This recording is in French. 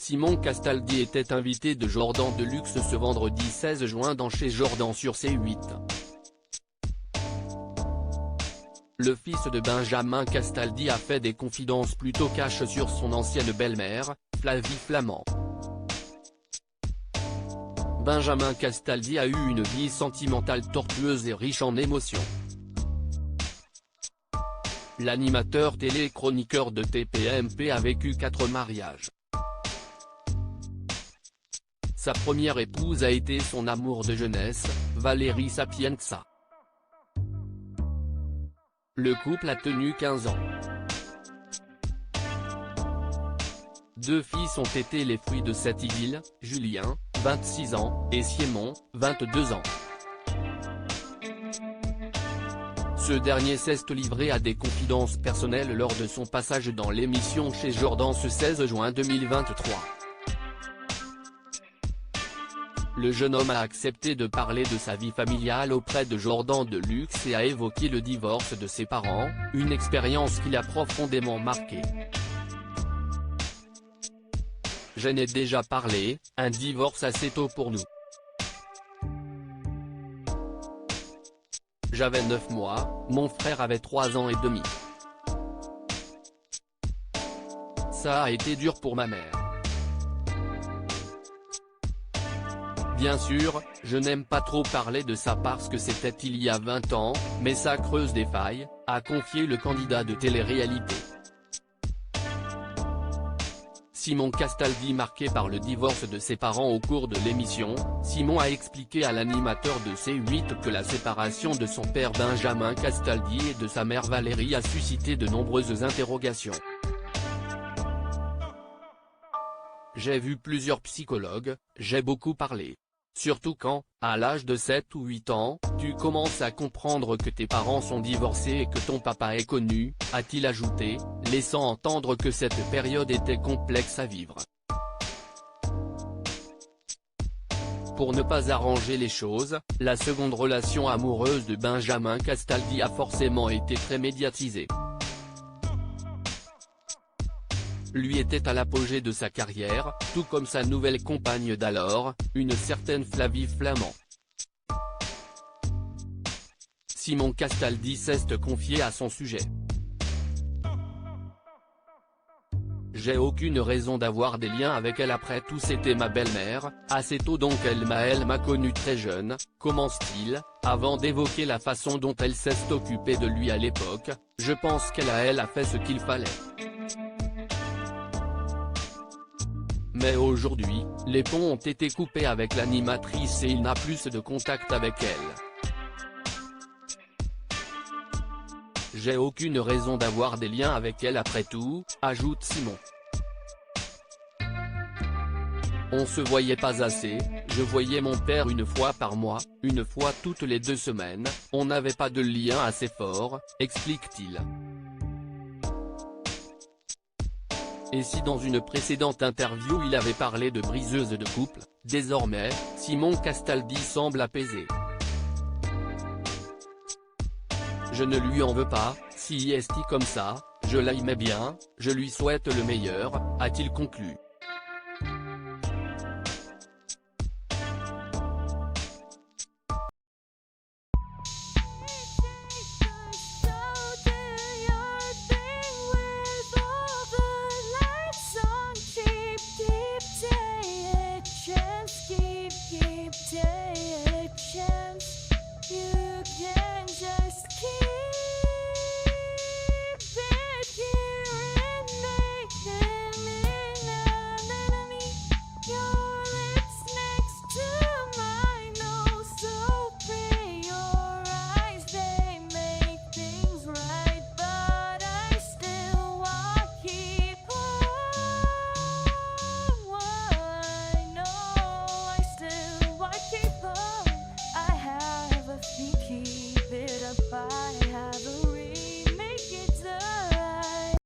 Simon Castaldi était invité de Jordan Deluxe ce vendredi 16 juin dans Chez Jordan sur C8. Le fils de Benjamin Castaldi a fait des confidences plutôt cash sur son ancienne belle-mère, Flavie Flament. Benjamin Castaldi a eu une vie sentimentale tortueuse et riche en émotions. L'animateur télé-chroniqueur de TPMP a vécu 4 mariages. Sa première épouse a été son amour de jeunesse, Valérie Sapienza. Le couple a tenu 15 ans. 2 fils ont été les fruits de cette idylle, Julien, 26 ans, et Simon, 22 ans. Ce dernier s'est livré à des confidences personnelles lors de son passage dans l'émission Chez Jordan ce 16 juin 2023. Le jeune homme a accepté de parler de sa vie familiale auprès de Jordan Deluxe et a évoqué le divorce de ses parents, une expérience qui l'a profondément marqué. J'en ai déjà parlé, un divorce assez tôt pour nous. J'avais 9 mois, mon frère avait 3 ans et demi. Ça a été dur pour ma mère. Bien sûr, je n'aime pas trop parler de ça parce que c'était il y a 20 ans, mais ça creuse des failles, a confié le candidat de télé-réalité. Simon Castaldi, marqué par le divorce de ses parents au cours de l'émission, Simon a expliqué à l'animateur de C8 que la séparation de son père Benjamin Castaldi et de sa mère Valérie a suscité de nombreuses interrogations. J'ai vu plusieurs psychologues, j'ai beaucoup parlé. Surtout quand, à l'âge de 7 ou 8 ans, tu commences à comprendre que tes parents sont divorcés et que ton papa est connu, a-t-il ajouté, laissant entendre que cette période était complexe à vivre. Pour ne pas arranger les choses, la seconde relation amoureuse de Benjamin Castaldi a forcément été très médiatisée. Lui était à l'apogée de sa carrière, tout comme sa nouvelle compagne d'alors, une certaine Flavie Flament. Simon Castaldi s'est confié à son sujet. J'ai aucune raison d'avoir des liens avec elle, après tout c'était ma belle-mère, assez tôt donc elle m'a connu très jeune, commence-t-il, avant d'évoquer la façon dont elle s'est occupée de lui à l'époque, je pense qu'elle a fait ce qu'il fallait. Mais aujourd'hui, les ponts ont été coupés avec l'animatrice et il n'a plus de contact avec elle. J'ai aucune raison d'avoir des liens avec elle après tout, ajoute Simon. On se voyait pas assez, je voyais mon père une fois par mois, une fois toutes les 2 semaines, on n'avait pas de lien assez fort, explique-t-il. Et si dans une précédente interview il avait parlé de briseuse de couple, désormais, Simon Castaldi semble apaisé. Je ne lui en veux pas, si est comme ça, je l'aimais bien, je lui souhaite le meilleur, a-t-il conclu.